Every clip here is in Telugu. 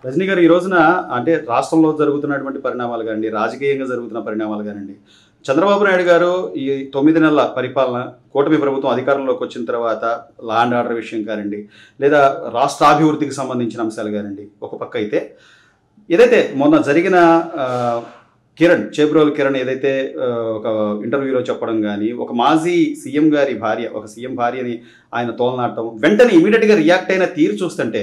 రజనీ గారు ఈ రోజున అంటే రాష్ట్రంలో జరుగుతున్నటువంటి పరిణామాలు కానివ్వండి, రాజకీయంగా జరుగుతున్న పరిణామాలు కానివ్వండి, చంద్రబాబు నాయుడు గారు ఈ 9 నెలల పరిపాలన కూటమి ప్రభుత్వం అధికారంలోకి వచ్చిన తర్వాత లా అండ్ ఆర్డర్ విషయం కానివ్వండి, లేదా రాష్ట్రాభివృద్ధికి సంబంధించిన అంశాలు కానివ్వండి, ఒక పక్క అయితే ఏదైతే మొన్న జరిగిన చేబ్రోలు కిరణ్ ఏదైతే ఒక ఇంటర్వ్యూలో చెప్పడం కానీ, ఒక మాజీ సీఎం గారి భార్య, ఒక సీఎం భార్యని ఆయన తోలనాడటం, వెంటనే ఇమీడియట్గా రియాక్ట్ అయిన తీరు చూస్తుంటే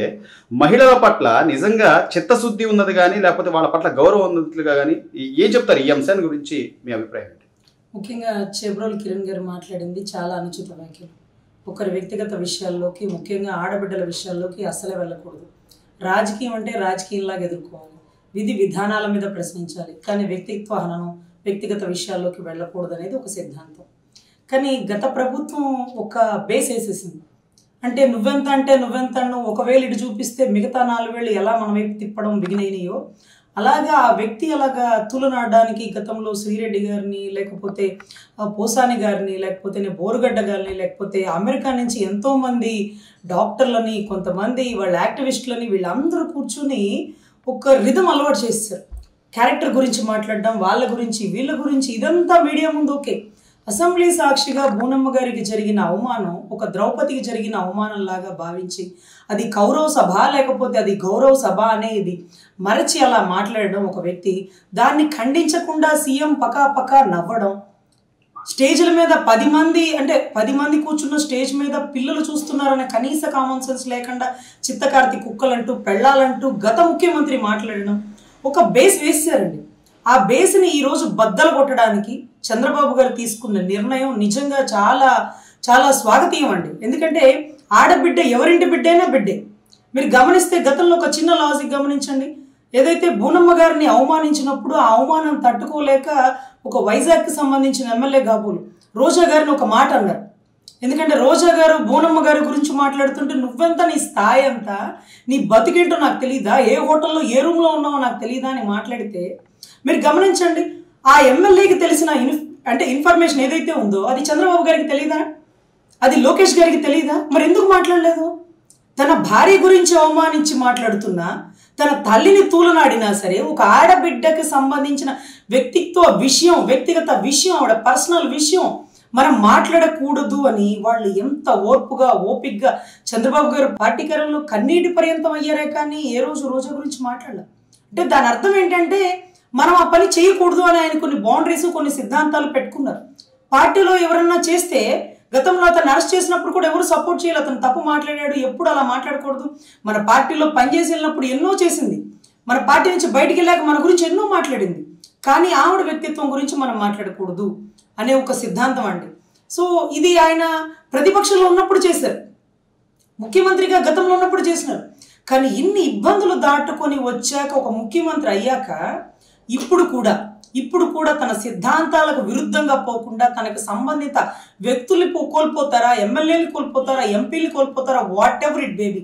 మహిళల పట్ల నిజంగా చిత్తశుద్ధి ఉన్నది కానీ, లేకపోతే వాళ్ళ పట్ల గౌరవం ఉన్నట్లుగా కానీ ఏం చెప్తారు? ఈ అంశాన్ని గురించి మీ అభిప్రాయం ఏంటి? ముఖ్యంగా చేబ్రోలు కిరణ్ గారు మాట్లాడింది చాలా అనుచిత వ్యాఖ్యలు. ఒకరి వ్యక్తిగత విషయాల్లోకి, ముఖ్యంగా ఆడబిడ్డల విషయాల్లోకి అస్సలే వెళ్ళకూడదు. రాజకీయం అంటే రాజకీయంలాగా ఎదుర్కోవాలి, విధి విధానాల మీద ప్రశ్నించాలి, కానీ వ్యక్తిత్వ హననం, వ్యక్తిగత విషయాల్లోకి వెళ్ళకూడదు అనేది ఒక సిద్ధాంతం. కానీ గత ప్రభుత్వం ఒక బేస్ వేసేసింది. అంటే నువ్వెంత అంటే నువ్వెంత, నువ్వు ఒకవేళ ఇటు చూపిస్తే మిగతా 4 వేళ్ళు ఎలా మన వైపు తిప్పడం బిగినైనాయో అలాగా ఆ వ్యక్తి అలాగా తులనాడడానికి గతంలో శ్రీరెడ్డి గారిని, లేకపోతే పోసాని గారిని, లేకపోతే బోరుగడ్డ గారిని, లేకపోతే అమెరికా నుంచి ఎంతోమంది డాక్టర్లని, కొంతమంది వాళ్ళ యాక్టివిస్టులని, వీళ్ళందరూ కూర్చుని ఒక రిధం అలవాటు చేస్తారు. క్యారెక్టర్ గురించి మాట్లాడడం, వాళ్ళ గురించి వీళ్ళ గురించి, ఇదంతా మీడియా ముందు ఓకే. అసెంబ్లీ సాక్షిగా బూనమ్మ గారికి జరిగిన అవమానం ఒక ద్రౌపదికి జరిగిన అవమానం లాగా భావించి అది కౌరవ సభ లేకపోతే అది గౌరవ సభ అనేది మరచి అలా మాట్లాడడం ఒక వ్యక్తి, దాన్ని ఖండించకుండా సీఎం పకా నవ్వడం, స్టేజ్ల మీద 10 మంది అంటే 10 మంది కూర్చున్న స్టేజ్ మీద పిల్లలు చూస్తున్నారనే కనీస కామన్ సెన్స్ లేకుండా చిత్తకార్తి కుక్కలంటూ పెళ్ళాలంటూ గత ముఖ్యమంత్రి మాట్లాడడం ఒక బేస్ వేసారండి. ఆ బేస్ని ఈరోజు బద్దలు కొట్టడానికి చంద్రబాబు గారు తీసుకున్న నిర్ణయం నిజంగా చాలా చాలా స్వాగతీయం అండి. ఎందుకంటే ఆడబిడ్డ ఎవరింటి బిడ్డ అయినా బిడ్డే. మీరు గమనిస్తే గతంలో ఒక చిన్న లాజిక్ గమనించండి. ఏదైతే బూనమ్మ గారిని అవమానించినప్పుడు ఆ అవమానం తట్టుకోలేక ఒక వైజాగ్కి సంబంధించిన ఎమ్మెల్యే గాబులు రోజా గారిని ఒక మాట అన్నారు. ఎందుకంటే రోజా గారు బూనమ్మ గారి గురించి మాట్లాడుతుంటే నువ్వెంత, నీ స్థాయి ఎంత, నీ బతికేంటో నాకు తెలీదా, ఏ హోటల్లో ఏ రూమ్లో ఉన్నావో నాకు తెలీదా అని మాట్లాడితే మీరు గమనించండి, ఆ ఎమ్మెల్యేకి తెలిసిన ఇన్ఫర్మేషన్ ఏదైతే ఉందో అది చంద్రబాబు గారికి తెలీదా, అది లోకేష్ గారికి తెలీదా? మరి ఎందుకు మాట్లాడలేదు? తన భార్య గురించి అవమానించి మాట్లాడుతున్నా, తన తల్లిని తూలనాడినా సరే ఒక ఆడబిడ్డకి సంబంధించిన వ్యక్తిగత విషయం, ఆవిడ పర్సనల్ విషయం మనం మాట్లాడకూడదు అని వాళ్ళు ఎంత ఓపిగ్గా చంద్రబాబు గారు పార్టీకరంలో కన్నీటి పర్యంతం అయ్యారే కానీ ఏ రోజు రోజా గురించి మాట్లాడాలి. అంటే దాని అర్థం ఏంటంటే మనం ఆ పని చేయకూడదు అని ఆయన కొన్ని బౌండరీస్, కొన్ని సిద్ధాంతాలు పెట్టుకున్నారు. పార్టీలో ఎవరన్నా చేస్తే గతంలో అతను అరెస్ట్ చేసినప్పుడు కూడా ఎవరు సపోర్ట్ చేయాలి, అతను తప్పు మాట్లాడాడు, ఎప్పుడు అలా మాట్లాడకూడదు. మన పార్టీలో పనిచేసి వెళ్ళినప్పుడు ఎన్నో చేసింది, మన పార్టీ నుంచి బయటికి వెళ్ళాక మన గురించి ఎన్నో మాట్లాడింది. కానీ ఆవిడ వ్యక్తిత్వం గురించి మనం మాట్లాడకూడదు అనే ఒక సిద్ధాంతం అండి. సో ఇది ఆయన ప్రతిపక్షంలో ఉన్నప్పుడు చేశారు, ముఖ్యమంత్రిగా గతంలో ఉన్నప్పుడు చేసినారు. కానీ ఇన్ని ఇబ్బందులు దాటుకొని వచ్చాక ఒక ముఖ్యమంత్రి అయ్యాక ఇప్పుడు కూడా తన సిద్ధాంతాలకు విరుద్ధంగా పోకుండా తనకు సంబంధిత వ్యక్తులు కోల్పోతారా, ఎమ్మెల్యేలు కోల్పోతారా, ఎంపీలు కోల్పోతారా, వాట్ ఎవర్ ఇట్ బేబీ,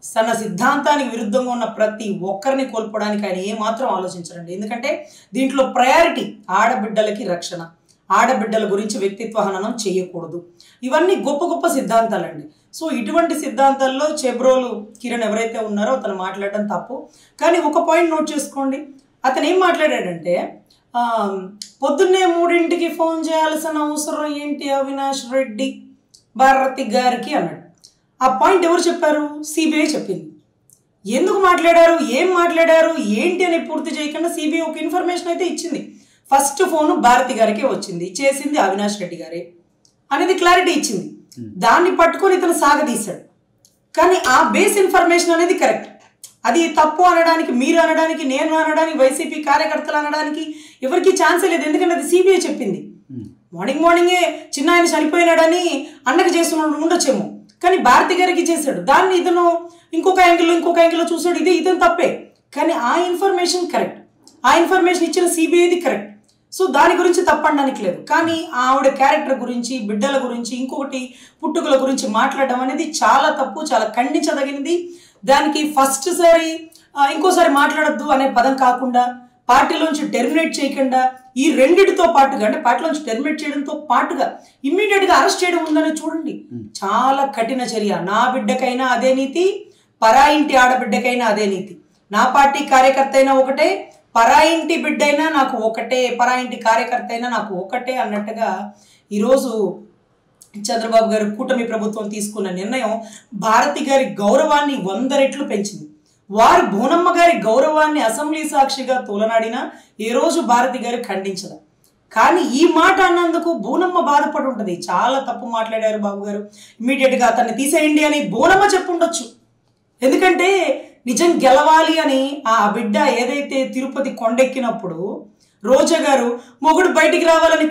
తన సిద్ధాంతానికి విరుద్ధంగా ఉన్న ప్రతి ఒక్కరిని కోల్పోవడానికి ఆయన ఏమాత్రం ఆలోచించరండి. ఎందుకంటే దీంట్లో ప్రయారిటీ ఆడబిడ్డలకి రక్షణ, ఆడబిడ్డల గురించి వ్యక్తిత్వ హననం చేయకూడదు. ఇవన్నీ గొప్ప సిద్ధాంతాలండి. సో ఇటువంటి సిద్ధాంతాల్లో చేబ్రోలు కిరణ్ ఎవరైతే ఉన్నారో అతను మాట్లాడడం తప్పు. కానీ ఒక పాయింట్ నోట్ చేసుకోండి, అతను ఏం మాట్లాడాడంటే పొద్దున్నే 3ంటికి ఫోన్ చేయాల్సిన అవసరం ఏంటి అవినాష్ రెడ్డి భారతి గారికి అన్నాడు. ఆ పాయింట్ ఎవరు చెప్పారు? సిబిఐ చెప్పింది. ఎందుకు మాట్లాడారు, ఏం మాట్లాడారు, ఏంటి అని పూర్తి చేయకుండా సిబిఐ ఒక ఇన్ఫర్మేషన్ అయితే ఇచ్చింది. ఫస్ట్ ఫోను భారతి గారికే వచ్చింది, చేసింది అవినాష్ రెడ్డి గారే అనేది క్లారిటీ ఇచ్చింది. దాన్ని పట్టుకొని ఇతను సాగదీశాడు. కానీ ఆ బేస్ ఇన్ఫర్మేషన్ అనేది కరెక్ట్. అది తప్పు అనడానికి, మీరు అనడానికి, నేను అనడానికి, వైసీపీ కార్యకర్తలు అనడానికి ఎవరికి ఛాన్సే లేదు. ఎందుకంటే అది సిబిఐ చెప్పింది. మార్నింగే చిన్న ఆయన చనిపోయినాడని అన్నకి చేస్తున్నాడు ఉండొచ్చేమో, కానీ భారతి గారికి చేశాడు. దాన్ని ఇతను ఇంకొక యాంగిల్లో చూసాడు. ఇతను తప్పే, కానీ ఆ ఇన్ఫర్మేషన్ కరెక్ట్, ఆ ఇన్ఫర్మేషన్ ఇచ్చిన సిబిఐది కరెక్ట్. సో దాని గురించి తప్పనడానికి లేదు. కానీ ఆవిడ క్యారెక్టర్ గురించి, బిడ్డల గురించి, ఇంకొకటి పుట్టుకల గురించి మాట్లాడడం అనేది చాలా తప్పు, చాలా ఖండించదగినది. దానికి ఫస్ట్ సారి ఇంకోసారి మాట్లాడద్దు అనే పదం కాకుండా పార్టీలోంచి టెర్మినేట్ చేయకుండా ఈ రెండిటితో పాటుగా, అంటే పార్టీలోంచి టెర్మినేట్ చేయడంతో పాటుగా ఇమ్మీడియట్గా అరెస్ట్ చేయడం ఉందని చూడండి. చాలా కఠిన చర్య. నా బిడ్డకైనా అదే నీతి, పరాయింటి ఆడబిడ్డకైనా అదే నీతి. నా పార్టీ కార్యకర్త అయినా ఒకటే, పరాయింటి బిడ్డ అయినా నాకు ఒకటే, పరాయింటి కార్యకర్త అయినా నాకు ఒకటే అన్నట్టుగా ఈరోజు చంద్రబాబు గారు కూటమి ప్రభుత్వం తీసుకున్న నిర్ణయం భారతి గారి గౌరవాన్ని 100 రెట్లు పెంచింది. వారు బోనమ్మ గారి గౌరవాన్ని అసెంబ్లీ సాక్షిగా తోలనాడినా ఏ రోజు భారతి గారు ఖండించదు. కానీ ఈ మాట అన్నందుకు బోనమ్మ బాధపడి ఉంటుంది. చాలా తప్పు మాట్లాడారు బాబు గారు, ఇమ్మీడియట్గా అతన్ని తీసేయండి అని బోనమ్మ చెప్పుండొచ్చు. ఎందుకంటే నిజం గెలవాలి అని ఆ బిడ్డ ఏదైతే తిరుపతి కొండెక్కినప్పుడు రోజా గారు మొగుడు బయటికి రావాలని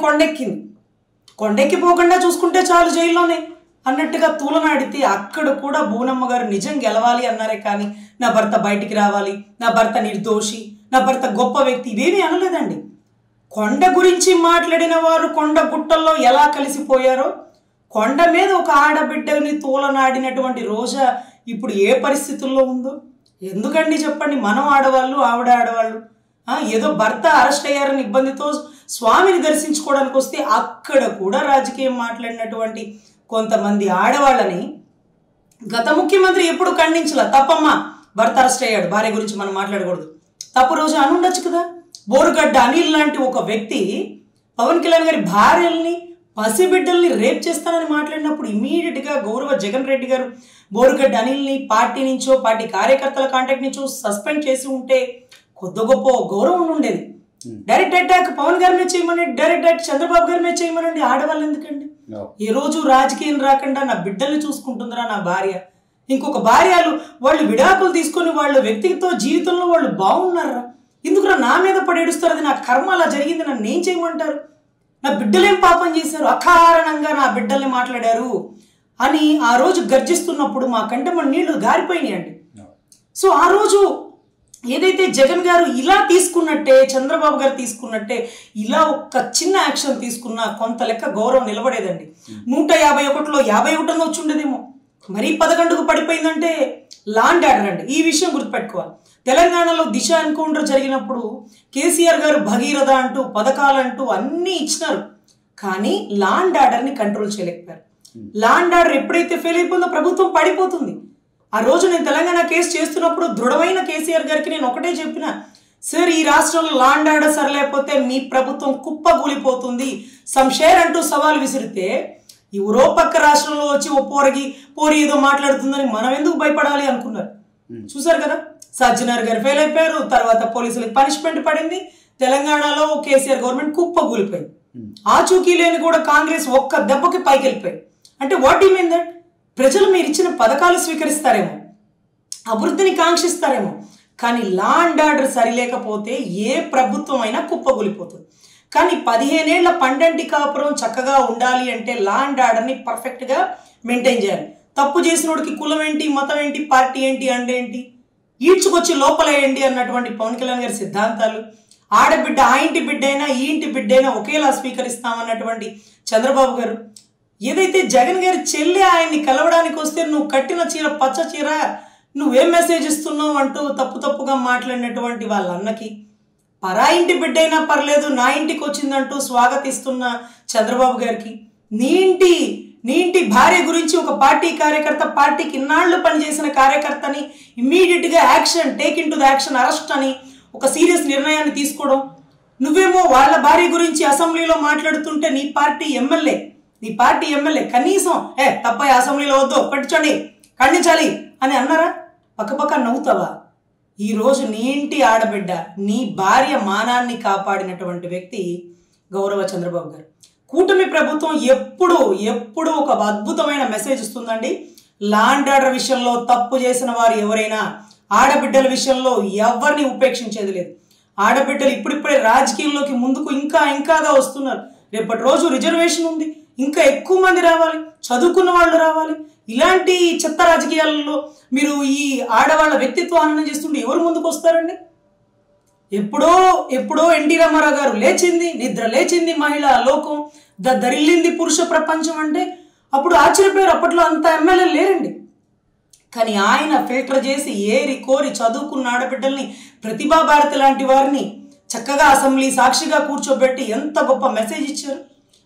కొండెక్కిపోకుండా చూసుకుంటే చాలు జైల్లోనే అన్నట్టుగా తూలనాడితే అక్కడ కూడా బోనమ్మ గారు నిజం గెలవాలి అన్నారే కానీ నా భర్త బయటికి రావాలి, నా భర్త నిర్దోషి, నా భర్త గొప్ప వ్యక్తి ఇవేమీ అనలేదండి. కొండ గురించి మాట్లాడిన వారు కొండ గుట్టల్లో ఎలా కలిసిపోయారో, కొండ మీద ఒక ఆడబిడ్డని తూలనాడినటువంటి రోజా ఇప్పుడు ఏ పరిస్థితుల్లో ఉందో ఎందుకండి చెప్పండి. మనం ఆడవాళ్ళు, ఆవిడ ఆడవాళ్ళు, ఏదో భర్త అరెస్ట్ అయ్యారని ఇబ్బందితో స్వామిని దర్శించుకోవడానికి వస్తే అక్కడ కూడా రాజకీయం మాట్లాడినటువంటి కొంతమంది ఆడవాళ్ళని గత ముఖ్యమంత్రి ఎప్పుడు ఖండించలా. తప్పమ్మా, భర్త అరెస్ట్ అయ్యాడు, భార్య గురించి మనం మాట్లాడకూడదు, తప్పు రోజు అని ఉండొచ్చు కదా. బోరుగడ్డ అనిల్ లాంటి ఒక వ్యక్తి పవన్ కళ్యాణ్ గారి భార్యల్ని, పసిబిడ్డల్ని రేప్ చేస్తానని మాట్లాడినప్పుడు ఇమీడియట్గా గౌరవ జగన్ రెడ్డి గారు బోరుగడ్డ అనిల్ని పార్టీ నుంచో, పార్టీ కార్యకర్తల కాంటాక్ట్ నుంచో సస్పెండ్ చేసి ఉంటే కొద్ది గొప్ప గౌరవం ఉండేది. డైరెక్ట్ అటాక్ పవన్ గారి మీద చేయమనండి, డైరెక్ట్ అటాక్ చంద్రబాబు గారి మీద చేయమనండి. ఆడవాళ్ళు ఎందుకండి? ఈ రోజు రాజకీయం రాకుండా నా బిడ్డల్ని చూసుకుంటుందిరా నా భార్య, ఇంకొక భార్యలు వాళ్ళు విడాకులు తీసుకొని వాళ్ళ వ్యక్తిగత జీవితంలో వాళ్ళు బాగున్నారా, ఎందుకురా నా మీద పడేడుస్తారు, అది నా కర్మ అలా జరిగింది, నన్ను ఏం చేయమంటారు, నా బిడ్డలేం పాపం చేశారు, అకారణంగా నా బిడ్డల్ని మాట్లాడారు అని ఆ రోజు గర్జిస్తున్నప్పుడు మా కంటే మన నీళ్లు గారిపోయినాయండి. సో ఆ రోజు ఏదైతే జగన్ గారు ఇలా తీసుకున్నట్టే, చంద్రబాబు గారు తీసుకున్నట్టే ఇలా ఒక చిన్న యాక్షన్ తీసుకున్నా కొంత లెక్క గౌరవం నిలబడేదండి. 151లో 51 వచ్చి ఉండేదేమో. మరీ 11కు పడిపోయిందంటే లాండ్ ఆర్డర్ అండి. ఈ విషయం గుర్తుపెట్టుకోవాలి. తెలంగాణలో దిశ ఎన్కౌంటర్ జరిగినప్పుడు కేసీఆర్ గారు భగీరథ అంటూ పథకాలంటూ అన్నీ ఇచ్చినారు, కానీ లాండ్ ఆర్డర్ని కంట్రోల్ చేయలేకపోయారు. లాండ్ ఆర్డర్ ఎప్పుడైతే ఫెయిల్ అయిపోయిందో ప్రభుత్వం పడిపోతుంది. ఆ రోజు నేను తెలంగాణ కేసు చేస్తున్నప్పుడు దృఢమైన కేసీఆర్ గారికి నేను ఒకటే చెప్పిన, సార్ ఈ రాష్ట్రంలో లాండ్ ఆర్డర్ సరిలేకపోతే మీ ప్రభుత్వం కుప్పగూలిపోతుంది, సంషేర్ అంటూ సవాల్ విసిరితే ఎవరో పక్క రాష్ట్రంలో వచ్చి ఓ పోరి ఏదో మాట్లాడుతుందని మనం ఎందుకు భయపడాలి అనుకున్నారు. చూసారు కదా, సజ్జనార్ గారు ఫెయిల్ అయిపోయారు, తర్వాత పోలీసులకు పనిష్మెంట్ పడింది, తెలంగాణలో కేసీఆర్ గవర్నమెంట్ కుప్పగూలిపోయింది. ఆచూకీ లేని కూడా కాంగ్రెస్ ఒక్క దెబ్బకి పైకి వెళ్ళిపోయింది. అంటే వాట్ యు మీన్ దట్? ప్రజలు మీరు ఇచ్చిన పథకాలు స్వీకరిస్తారేమో, అభివృద్ధిని కాంక్షిస్తారేమో, కానీ లా అండ్ ఆర్డర్ సరిలేకపోతే ఏ ప్రభుత్వం అయినా కుప్పగూలిపోతుంది. కానీ 15 ఏళ్ల పండంటి కాపురం చక్కగా ఉండాలి అంటే లా అండ్ ఆర్డర్ని పర్ఫెక్ట్గా మెయింటైన్ చేయాలి. తప్పు చేసినోడికి కులం ఏంటి, మతం ఏంటి, పార్టీ ఏంటి, అండేంటి, ఈడ్చుకొచ్చి లోపలేయండి అన్నటువంటి పవన్ కళ్యాణ్ గారి సిద్ధాంతాలు, ఆడబిడ్డ ఆ ఇంటి బిడ్డ అయినా ఈ ఇంటి బిడ్డ అయినా ఒకేలా స్వీకరిస్తామన్నటువంటి చంద్రబాబు గారు, ఏదైతే జగన్ గారి చెల్లి ఆయన్ని కలవడానికి వస్తే నువ్వు కట్టిన చీర పచ్చ చీర, నువ్వేం మెసేజ్ ఇస్తున్నావు అంటూ తప్పుగా మాట్లాడినటువంటి వాళ్ళ అన్నకి, పరా ఇంటి బిడ్డ అయినా పర్లేదు నా ఇంటికి వచ్చిందంటూ స్వాగతిస్తున్న చంద్రబాబు గారికి, నీ ఇంటి భార్య గురించి ఒక పార్టీ కార్యకర్త, పార్టీకి ఇన్నాళ్ళు పనిచేసిన కార్యకర్తని ఇమ్మీడియట్గా action take in to the action arrest అని ఒక సీరియస్ నిర్ణయాన్ని తీసుకోవడం, నువ్వేమో వాళ్ళ భార్య గురించి అసెంబ్లీలో మాట్లాడుతుంటే నీ పార్టీ ఎమ్మెల్యే కనీసం తప్ప అసెంబ్లీలో వద్దు పట్టించండి ఖండించాలి అని అన్నారా? పక్కపక్క నవ్వుతావా? ఈరోజు నీ ఇంటి ఆడబిడ్డ, నీ భార్య మానాన్ని కాపాడినటువంటి వ్యక్తి గౌరవ చంద్రబాబు గారు. కూటమి ప్రభుత్వం ఎప్పుడు ఒక అద్భుతమైన మెసేజ్ ఇస్తుందండి. లా అండ్ ఆర్డర్ విషయంలో తప్పు చేసిన వారు ఎవరైనా, ఆడబిడ్డల విషయంలో ఎవరిని ఉపేక్షించేది లేదు. ఆడబిడ్డలు ఇప్పుడిప్పుడే రాజకీయంలోకి ముందుకు ఇంకాగా వస్తున్నారు. రేపటి రోజు రిజర్వేషన్ ఉంది, ఇంకా ఎక్కువ మంది రావాలి, చదువుకున్న వాళ్ళు రావాలి. ఇలాంటి చెత్త రాజకీయాలలో మీరు ఈ ఆడవాళ్ళ వ్యక్తిత్వ హననం చేస్తుంటే ఎవరు ముందుకు వస్తారండి? ఎప్పుడో ఎన్టీ రామారావు గారు నిద్ర లేచింది మహిళా లోకం, దరిల్లింది పురుష ప్రపంచం అంటే అప్పుడు ఆశ్చర్యపోయారు. అప్పట్లో అంత ఎమ్మెల్యేలు లేరండి. కానీ ఆయన ఫిల్టర్ చేసి ఏరి కోరి చదువుకున్న ఆడబిడ్డల్ని, ప్రతిభా భారతి లాంటి వారిని చక్కగా అసెంబ్లీ సాక్షిగా కూర్చోబెట్టి ఎంత గొప్ప మెసేజ్ ఇచ్చారు.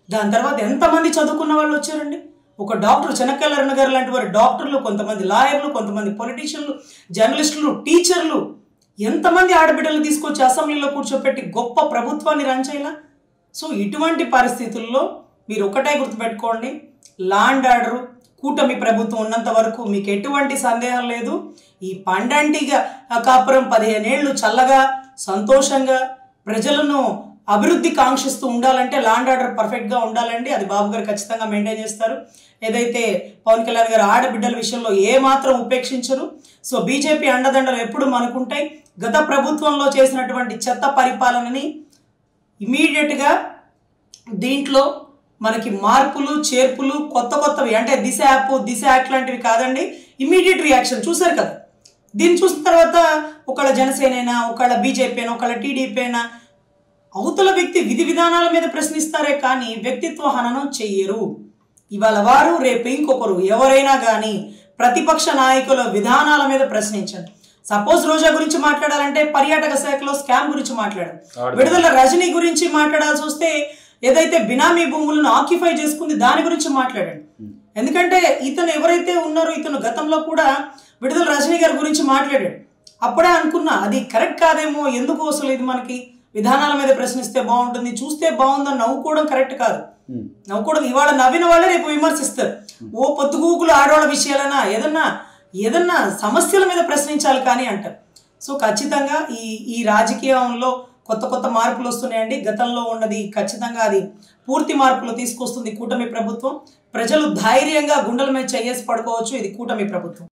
దాని తర్వాత ఎంతమంది చదువుకున్న వాళ్ళు వచ్చారండి. ఒక డాక్టర్ చెనక్కెళ్ళరణ గారు లాంటి వారు డాక్టర్లు, కొంతమంది లాయర్లు, కొంతమంది పొలిటీషియన్లు, జర్నలిస్టులు, టీచర్లు, ఎంతమంది ఆడబిడ్డలు తీసుకొచ్చి అసెంబ్లీలో కూర్చోపెట్టి గొప్ప ప్రభుత్వాన్ని రన్ చేయాల. సో ఇటువంటి పరిస్థితుల్లో మీరు ఒకటే గుర్తుపెట్టుకోండి, లా అండ్ ఆర్డర్ కూటమి ప్రభుత్వం ఉన్నంత వరకు మీకు ఎటువంటి సందేహం లేదు. ఈ పండంటిగా కాపురం 15 ఏళ్ళు చల్లగా సంతోషంగా ప్రజలను అభివృద్ధి కాంక్షిస్తూ ఉండాలంటే లా అండ్ ఆర్డర్ పర్ఫెక్ట్గా ఉండాలండి. అది బాబు గారు ఖచ్చితంగా మెయింటైన్ చేస్తారు. ఏదైతే పవన్ కళ్యాణ్ గారు ఆడబిడ్డల విషయంలో ఏమాత్రం ఉపేక్షించరు. సో బీజేపీ అండదండలు ఎప్పుడు మనకుంటాయి. గత ప్రభుత్వంలో చేసినటువంటి చెత్త పరిపాలనని ఇమీడియట్గా దీంట్లో మనకి మార్పులు చేర్పులు కొత్తవి అంటే దిశ యాక్ట్ లాంటివి కాదండి, ఇమీడియట్ రియాక్షన్ చూసారు కదా. దీన్ని చూసిన తర్వాత ఒకళ్ళ జనసేన అయినా ఒకళ్ళ బీజేపీ అయినా ఒకళ్ళ టీడీపీ అయినా అవతల వ్యక్తి విధి విధానాల మీద ప్రశ్నిస్తారే కానీ వ్యక్తిత్వ హననం చెయ్యరు. ఇవాళ వారు రేపు ఇంకొకరు ఎవరైనా కానీ ప్రతిపక్ష నాయకుల విధానాల మీద ప్రశ్నించండి. సపోజ్ రోజా గురించి మాట్లాడాలంటే పర్యాటక శాఖలో స్కామ్ గురించి మాట్లాడారు. విడుదల రజనీ గురించి మాట్లాడాల్సి వస్తే ఏదైతే బినామీ భూములను ఆక్యుపై చేసుకుంది దాని గురించి మాట్లాడండి. ఎందుకంటే ఇతను ఎవరైతే ఉన్నారో ఇతను గతంలో కూడా విడుదల రజనీ గారి గురించి మాట్లాడాడు. అప్పుడే అనుకున్నా అది కరెక్ట్ కాదేమో, ఎందుకు అసలు ఇది మనకి విధానాల మీద ప్రశ్నిస్తే బాగుంటుంది, చూస్తే బాగుందని నవ్వుకోవడం కరెక్ట్ కాదు. నవ్వుకోవడం ఇవాళ నవ్విన వాళ్ళే రేపు విమర్శిస్తారు. ఓ పొద్దుగూకులు ఆడవాళ్ళ విషయాలైనా ఏదన్నా సమస్యల మీద ప్రశ్నించాలి కానీ అంటారు. సో ఖచ్చితంగా ఈ రాజకీయంలో కొత్త మార్పులు వస్తున్నాయండి. గతంలో ఉన్నది ఖచ్చితంగా అది పూర్తి మార్పులు తీసుకొస్తుంది కూటమి ప్రభుత్వం. ప్రజలు ధైర్యంగా గుండెల మీద చేయేసి పడుకోవచ్చు. ఇది కూటమి ప్రభుత్వం.